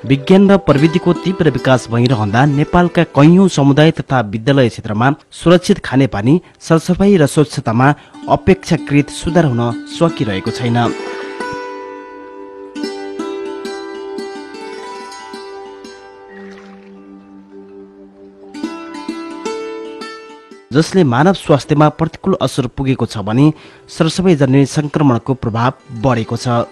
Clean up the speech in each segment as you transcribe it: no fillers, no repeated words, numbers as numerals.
विज्ञान र प्रविधिको तीव्र विकास भइरहँदा नेपालका कैयौं समुदाय तथा विद्यालय क्षेत्रमा सुरक्षित खानेपानी, सरसफाई र स्वच्छतामा अपेक्षाकृत सुधार हुन सकिरहेको छैन। जसले मानव स्वास्थ्यमा प्रतिकूल असर पुगेको छ भने सरसफाई जन्य संक्रमणको प्रभाव बढेको छ।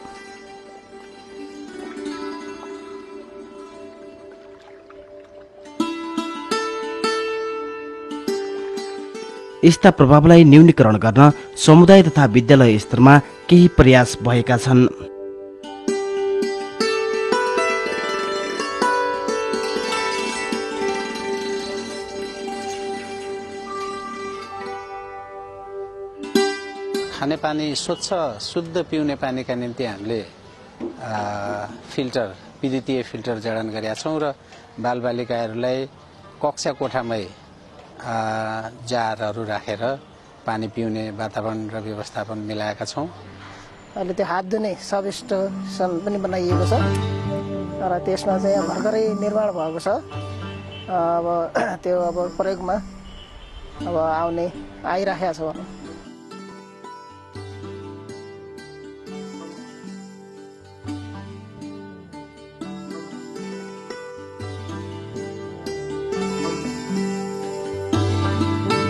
यस्ता प्रभावलाई न्यूनीकरण गर्न समुदाय तथा विद्यालय स्तरमा केही प्रयास भएका छन्। खानेपानी स्वच्छ शुद्ध पिउने पानीका निम्ति हामीले फिल्टर, विद्युतीय फिल्टर जडान गरेका छौँ र बालबालिकाहरूलाई कक्षा कोठामै जारहरू राखेर पानी पिउने वातावरण र व्यवस्थापन मिलाएका छौँ। अहिले त्यो हात धुने सब स्टेसन पनि बनाइएको छ र त्यसमा चाहिँ भर्खरै निर्माण भएको छ। अब त्यो अब प्रयोगमा अब आइराखेको छ।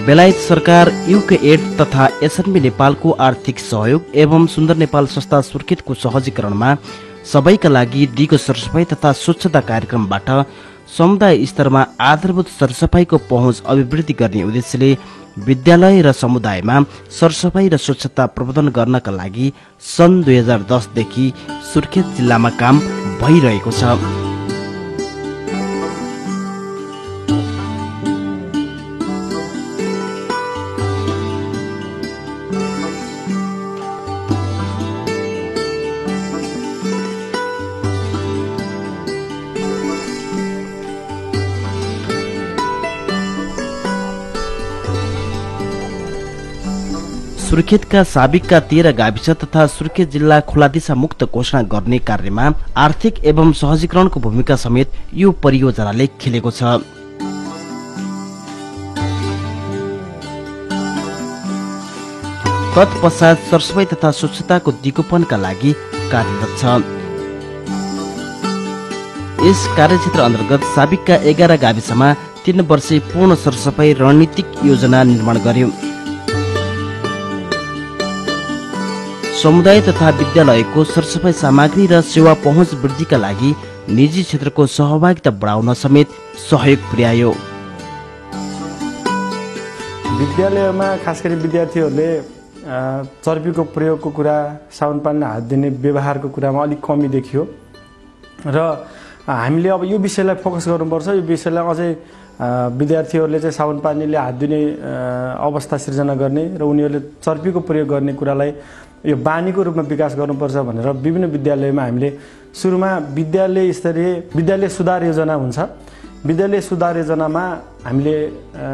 बेलायत सरकार, युकेएड तथा एसएनबी नेपालको आर्थिक सहयोग एवं सुन्दर नेपाल संस्था सुर्खेतको सहजीकरणमा सबैका लागि दिगो सरसफाई तथा स्वच्छता कार्यक्रमबाट समुदाय स्तरमा आधारभूत सरसफाईको पहुँच अभिवृद्धि गर्ने उद्देश्यले विद्यालय र समुदायमा सरसफाई र स्वच्छता प्रबन्धन गर्नका लागि सन् 2010 देखि सुर्खेत जिल्लामा काम भइरहेको छ। सुर्खेतका साबिकका 13 गाविस तथा सुर्खेत जिल्ला खुलादिशा मुक्त घोषणा गर्ने कार्यमा आर्थिक एवं सहजीकरणको भूमिका समेत यो परियोजनाले खेलेको छ। तत्पश्चात सरसफाई तथा स्वच्छताको दिगोपनका लागि कार्यरत छ। यस कार्यक्षेत्र अन्तर्गत साबिकका 11 गाविसमा 3 वर्षे पूर्ण सरसफाई रणनीतिक योजना निर्माण गर्यो। समुदाय तथा विद्यालयको सरसफाई सामग्री र सेवा पहुँच वृद्धिका लागि निजी क्षेत्रको सहभागिता बढाउन समेत सहयोग पुर्यायो। विद्यालयमा खास गरी विद्यार्थीहरूले चर्बीको प्रयोगको कुरा, साबुन पानीले हात धुने व्यवहारको कुरामा अलिक कमी देखियो र हामीले अब यो विषयलाई फोकस गर्नुपर्छ। यो विषयलाई अझै विद्यार्थीहरूले चाहिँ साबुन पानीले हात धुने अवस्था सिर्जना गर्ने र उनीहरूले चर्बीको प्रयोग गर्ने कुरालाई यो बानीको रूपमा विकास गर्नुपर्छ भनेर विभिन्न विद्यालयमा हामीले सुरुमा विद्यालय सुधार योजना हुन्छ। विद्यालय सुधार योजनामा हामीले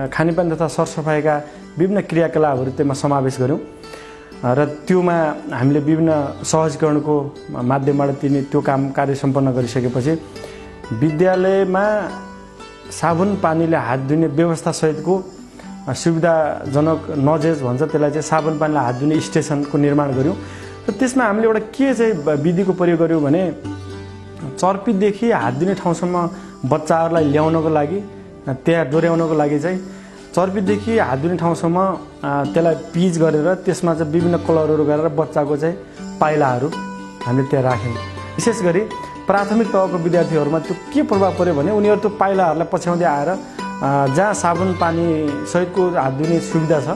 खानेपानी तथा सरसफाइका विभिन्न क्रियाकलापहरू त्यसमा समावेश गर्यौँ र त्योमा हामीले विभिन्न सहजीकरणको माध्यमबाट त्यो कार्य सम्पन्न गरिसकेपछि विद्यालयमा साबुन पानीले हात धुने व्यवस्था सहितको सुविधाजनक नजेज भन्छ त्यसलाई चाहिँ साबुन पानीले हात धुने स्टेसनको निर्माण गर्यौँ र त्यसमा हामीले एउटा के चाहिँ विधिको प्रयोग गर्यौँ भने चर्पीदेखि हात धुने ठाउँसम्म बच्चाहरूलाई ल्याउनको लागि त्यहाँ डोर्याउनको लागि चाहिँ चर्पीदेखि हात धुने ठाउँसम्म त्यसलाई पिच गरेर त्यसमा चाहिँ विभिन्न कलरहरू गरेर बच्चाको चाहिँ पाइलाहरू हामीले त्यहाँ राख्यौँ। विशेष गरी प्राथमिक तहको विद्यार्थीहरूमा त्यो के प्रभाव पर्यो भने उनीहरू त्यो पाइलाहरूलाई पछ्याउँदै आएर जहाँ साबुन पानी सहितको हात धुने सुविधा छ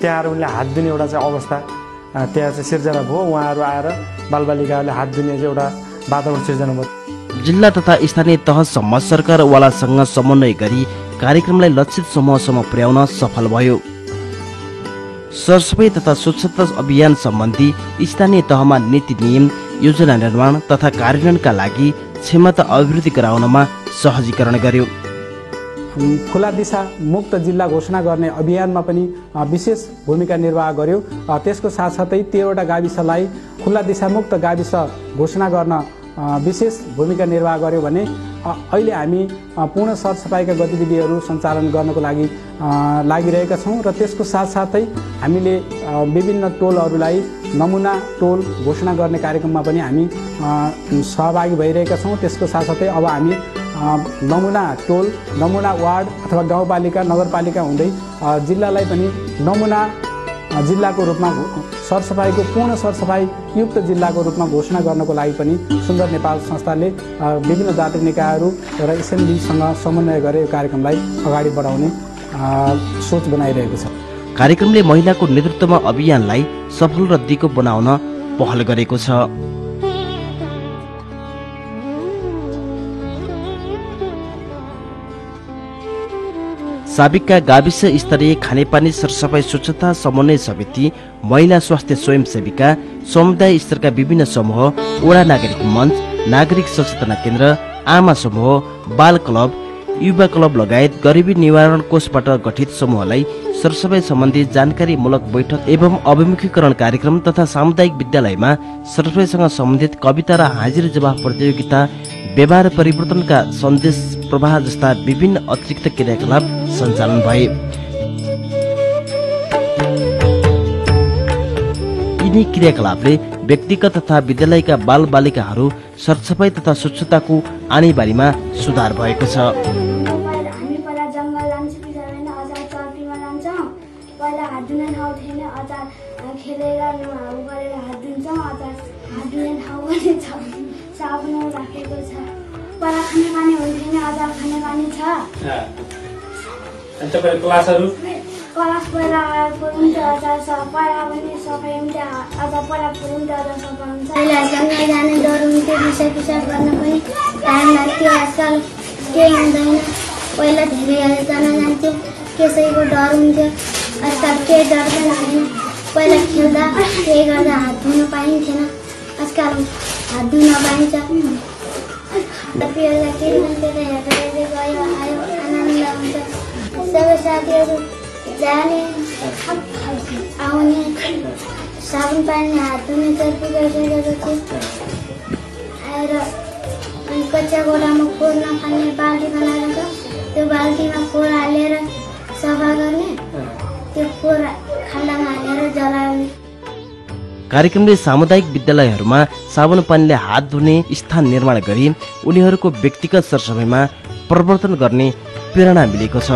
त्यहाँ आएर उनले हात धुने एउटा चाहिँ अवस्था त्यहाँ चाहिँ सिर्जना भयो। उहाँहरू आएर बालबालिकाहरूले हात धुने चाहिँ एउटा वातावरण सिर्जना भयो। जिल्ला तथा स्थानीय तहसम्म सरकारवालासँग समन्वय गरी कार्यक्रमलाई लक्षित समूहसम्म पुर्याउन सफल भयो। सरसफाई तथा स्वच्छता अभियान सम्बन्धी स्थानीय तहमा नीति नियम, योजना निर्माण तथा कार्यान्वयनका लागि क्षमता अभिवृद्धि गराउनमा सहजीकरण गर्यो। खुला दिशा मुक्त जिल्ला घोषणा गर्ने अभियानमा पनि विशेष भूमिका निर्वाह गर्यो। त्यसको साथसाथै 13वटा गाविसलाई खुला दिशा मुक्त गाविस घोषणा गर्न विशेष भूमिका निर्वाह गर्यो भने अहिले हामी पूर्ण सरसफाइका गतिविधिहरू सञ्चालन गर्नको लागि लागिरहेका छौँ र त्यसको साथसाथै हामीले विभिन्न टोलहरूलाई नमुना टोल घोषणा गर्ने कार्यक्रममा पनि हामी सहभागी भइरहेका छौँ। त्यसको साथसाथै अब हामी नमुना टोल, नमुना वार्ड अथवा गाउँपालिका, नगरपालिका हुँदै जिल्लालाई पनि नमुना जिल्लाको रूपमा सरसफाइको पूर्ण सरसफाइ युक्त जिल्लाको रूपमा घोषणा गर्नको लागि पनि सुन्दर नेपाल संस्थाले विभिन्न जाति निकायहरू र एसएमबीसँग समन्वय गरेर यो कार्यक्रमलाई अगाडि बढाउने सोच बनाइरहेको छ। कार्यक्रमले महिलाको नेतृत्वमा अभियानलाई सफल र दिगो बनाउन पहल गरेको छ। साबिकका गाविस स्तरीय खानेपानी सरसफाई स्वच्छता समन्वय समिति, महिला स्वास्थ्य स्वयंसेविका, समुदाय स्तरका विभिन्न समूह, वडा नागरिक मञ्च, नागरिक सचेतना केन्द्र, आमा समूह, बाल क्लब, युवा क्लब लगायत गरिबी निवारण कोषबाट गठित समूहलाई सरसफाई सम्बन्धी जानकारीमूलक बैठक एवं अभिमुखीकरण कार्यक्रम तथा सामुदायिक विद्यालयमा सरसफाइसँग सम्बन्धित कविता र हाजिर जवाफ प्रतियोगिता, व्यवहार परिवर्तनका सन्देश प्रवाह जस्ता विभिन्न अतिरिक्त क्रियाकलाप सञ्चालन भए। यिनी क्रियाकलापले व्यक्तिगत तथा विद्यालयका बाल बालिकाहरू सरसफाइ तथा स्वच्छताको आनीबानीमा सुधार भएको छ। हामी पहिला जङ्गल लान्छौँ, बिचरामा अचार चर्कीमा लान्छौँ। पहिला हात धुने ठाउँ थिएन, अचार खेलेर नुहाउ गरेर हात धुन्छौँ। अचार हात धुने ठाउँ पनि छ, साबुन राखेको छ। पहिला खाने पानी हुन्थेन, अचार खाने पानी छ। क्लास पहिला पुरुन्थ्यो, अचार पहिला पनि सफाइ हुन्थ्यो, अचार पहिला पुरुन्थ्यो, अचार सफा हुन्छ। पहिला जङ्गल जाने डर हुन्थ्यो, पिसाब गर्न पनि टाइम लाग्थ्यो। आजकल केही हुँदैन। पहिला धेरैजना जान्थ्यो, कसैको डर हुन्थ्यो। आजकल केही डर पनि छैन। पहिला खेल्दा केही गर्दा हात धुन पाइन्थेन, आजकल हात धुन पाइन्छ। पिएरलाई केही हुन्थेन, हेर्दै गयो आयो, आनन्द हुन्छ। सबै साथीहरू जाने आउने, साबुन पानी हात धुने चर्की गरिसकेपछि आएर अनि कच्चा गोडामा खोर नखाने बाल्टी बनाएर त्यो बाल्टीमा खोर हालेर सफा गर्ने, त्यो खोर खाल्डामा हालेर जलाउने। कार्यक्रमले सामुदायिक विद्यालयहरूमा साबुन पानीले हात धुने स्थान निर्माण गरी उनीहरूको व्यक्तिगत सरसफाइमा परिवर्तन गर्ने प्रेरणा मिलेको छ।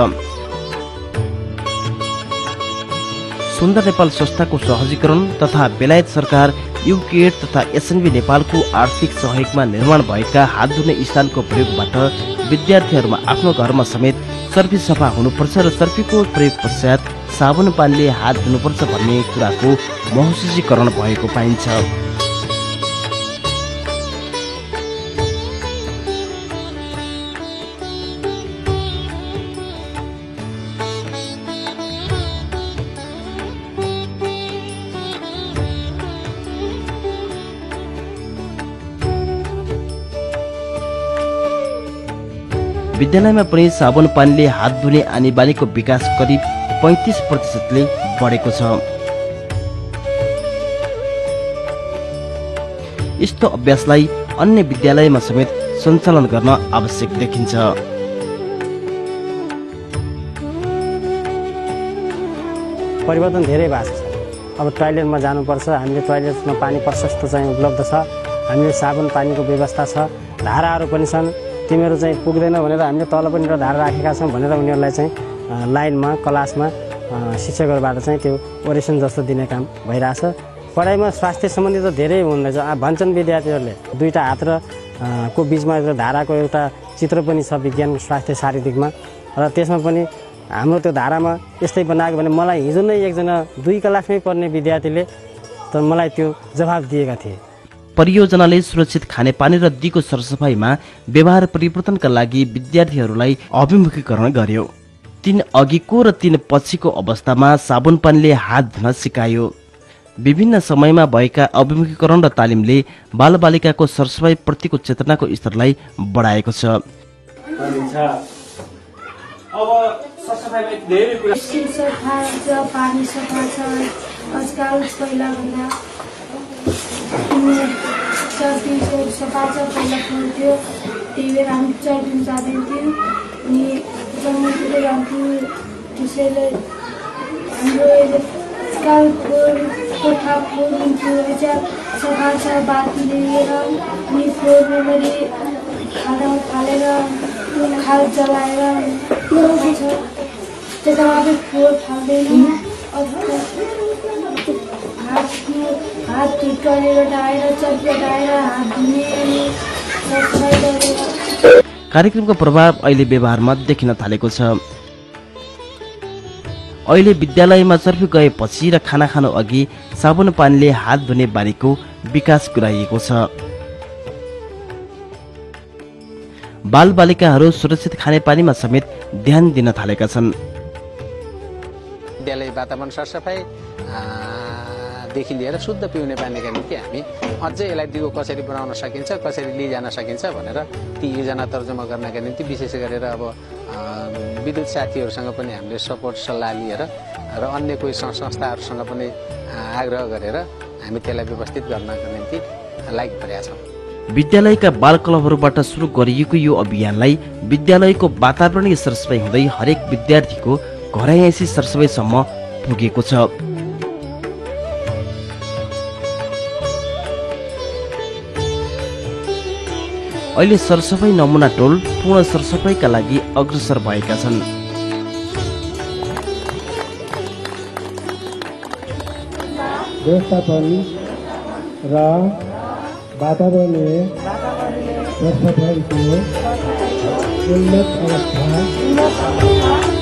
सुन्दर नेपाल संस्थाको सहजीकरण तथा बेलायत सरकार, युकेएड तथा एसएनबी नेपालको आर्थिक सहयोगमा निर्माण भएका हात धुने स्थानको प्रयोगबाट विद्यार्थीहरूमा आफ्नो घरमा समेत सर्फी सफा हुनुपर्छ र सर्फीको प्रयोग पश्चात साबुन पानीले हात धुनुपर्छ भन्ने कुराको महसुसीकरण भएको पाइन्छ। विद्यालयमा पनि साबुन पानीले हात धुने आनीबानीको विकास करिब 35%ले बढेको छ। यस्तो अभ्यासलाई अन्य विद्यालयमा समेत सञ्चालन गर्न आवश्यक देखिन्छ। परिवर्तन धेरै भएको छ। अब टोयलेटमा जानुपर्छ, हामीले टोयलेटमा पानी प्रशस्त चाहिँ उपलब्ध छ, हामीले साबुन पानीको व्यवस्था छ, धाराहरू पनि छन्। तिमीहरू चाहिँ पुग्दैन भनेर हामीले तल पनि एउटा धारा राखेका छौँ भनेर उनीहरूलाई चाहिँ लाइनमा क्लासमा शिक्षकहरूबाट चाहिँ त्यो ओरेसन जस्तो दिने काम भइरहेछ। पढाइमा स्वास्थ्य सम्बन्धी त धेरै हुँदैछ। भन्छन् विद्यार्थीहरूले दुईटा हात र को बिचमा एउटा धाराको एउटा चित्र पनि छ विज्ञान स्वास्थ्य शारीरिकमा, र त्यसमा पनि हाम्रो त्यो धारामा यस्तै बनाएको भने मलाई हिजो नै एकजना 2 क्लासमै पढ्ने विद्यार्थीले त मलाई त्यो जवाफ दिएका थिए। परियोजनाले सुरक्षित खानेपानी र दिगो सरसफाइमा व्यवहार परिवर्तनका लागि विद्यार्थीहरूलाई अभिमुखीकरण गर्यो। 3 अघिको र 3 पछिको अवस्थामा साबुन पानीले हात धुन सिकायो। विभिन्न समयमा भएका अभिमुखीकरण र तालिमले बालबालिकाको सरसफाइ प्रतिको चेतनाको स्तरलाई बढाएको छ। अब सरसफाइमा धेरै कुरा सफा छ, पानी सफा छ। आजकल पहिला भन्दा चर्पीको सफा पहिला पर्थ्यो, त्यही भएर हामी चर्पीमा जाँदैनथ्यौँ अनि जङ्गलतिर जान्थ्यौँ। त्यसैले हाम्रो कोठा फोर्नुहुन्थ्यो, सफा छ बाती लिएर अनि फोर्नुखेरि खानामा फालेर खाल जलाएर त्यता मात्रै फोहोर फाल्दैन। हात टिकाएर डाएर चर्पी डाएर हात धुने अनि सफाइ गरेर। कार्यक्रमको प्रभाव अहिले व्यवहारमा देखिन थालेको छ। अहिले विद्यालयमा चर्पी गएपछि र खाना खानु अघि साबुन पानीले हात धुने बानीको विकास गराइएको छ। बालबालिकाहरू सुरक्षित खानेपानीमा समेत ध्यान दिन थालेका छन्। विद्यालय वातावरण सरसफाइ देखि लिएर शुद्ध पिउने पानीका निम्ति हामी अझै यसलाई दिगो कसरी बनाउन सकिन्छ, कसरी लिइजान सकिन्छ भनेर ती योजना तर्जुमा गर्नका निम्ति विशेष गरेर अब विद्युत साथीहरूसँग पनि हामीले सपोर्ट सल्लाह लिएर र अन्य कोही संस्थाहरूसँग पनि आग्रह गरेर हामी त्यसलाई व्यवस्थित गर्नका निम्ति लागि परेका छौँ। विद्यालयका बाल क्लबहरूबाट सुरु गरिएको यो अभियानलाई विद्यालयको वातावरणीय सरसफाइ हुँदै हरेक विद्यार्थीको घरैयासी सरसफाइसम्म पुगेको छ। अहिले सरसफाइ नमुना टोल पूर्ण सरसफाइका लागि अग्रसर भएका छन्। व्यवस्थापन र वातावरणीय सरसफाइको उन्नत अवस्था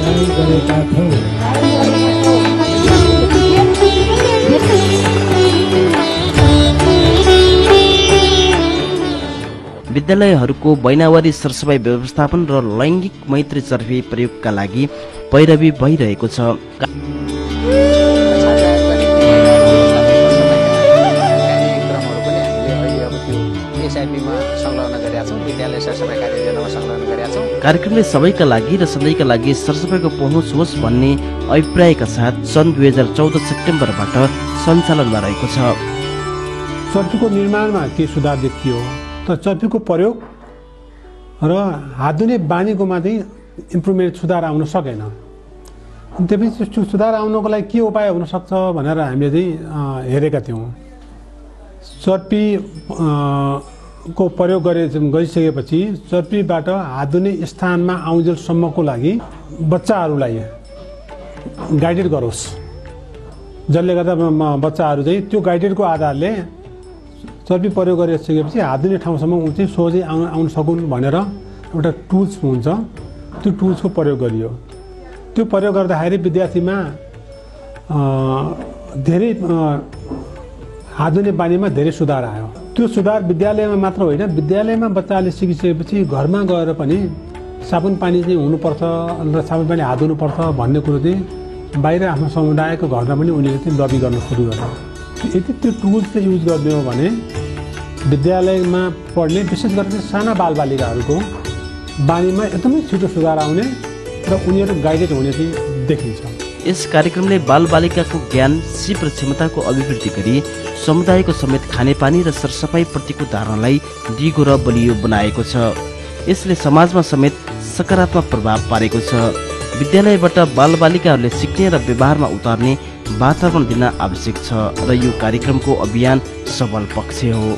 कायम गरेका छौँ। विद्यालयहरूको महिनावारी सरसफाइ व्यवस्थापन र लैङ्गिक मैत्री चर्पी प्रयोगका लागि पैरवी भइरहेको छ। कार्यक्रमले सबैका लागि र सधैँका लागि सरसफाइको पहुँच होस् भन्ने अभिप्रायका साथ सन् 2014 सेप्टेम्बरबाट सञ्चालनमा रहेको छ। चर्पीको निर्माणमा केही सुधार देखियो, तर चर्पीको प्रयोग र हात धुने बानीकोमा चाहिँ इम्प्रुभमेन्ट सुधार आउन सकेन। त्यसपछि सुधार आउनको लागि के उपाय हुनसक्छ भनेर हामीले चाहिँ हेरेका थियौँ। चर्पी को प्रयोग गरिसकेपछि चर्पीबाट हात धुने स्थानमा आउन्जेलसम्मको लागि बच्चाहरूलाई गाइडेड गरोस्, जसले गर्दा बच्चाहरू चाहिँ त्यो गाइडेडको आधारले चर्पी प्रयोग गरिसकेपछि हात धुने ठाउँसम्म चाहिँ सोझै आउन सकुन् भनेर एउटा टुल्स हुन्छ, त्यो टुल्सको प्रयोग गरियो। त्यो प्रयोग गर्दाखेरि विद्यार्थीमा धेरै हात धुने बानीमा धेरै सुधार आयो। त्यो सुधार विद्यालयमा मात्र होइन, विद्यालयमा बच्चाले सिकिसकेपछि घरमा गएर पनि साबुन पानी चाहिँ हुनुपर्छ र साबुन पानी हात धुनुपर्छ भन्ने कुरो चाहिँ बाहिर आफ्नो समुदायको घरमा पनि उनीहरूले चाहिँ लबी गर्न सुरु गर्यो। यदि त्यो टुल्स चाहिँ युज गर्ने हो भने विद्यालयमा पढ्ने विशेष गरेर साना बालबालिकाहरूको बानीमा एकदमै छिटो सुधार आउने र उनीहरू गाइडेड हुने चाहिँ देखिन्छ। यस कार्यक्रमले बालबालिकाको ज्ञान, सिप र क्षमताको अभिवृद्धि गरी समुदायको समेत खानेपानी र सरसफाइ प्रतिको धारणालाई दिगो र बलियो बनाएको छ। यसले समाजमा समेत सकारात्मक प्रभाव पारेको छ। विद्यालयबाट बालबालिकाहरूले सिक्ने र व्यवहारमा उतार्ने वातावरण दिन आवश्यक छ र यो कार्यक्रमको अभियान सबल पक्ष हो।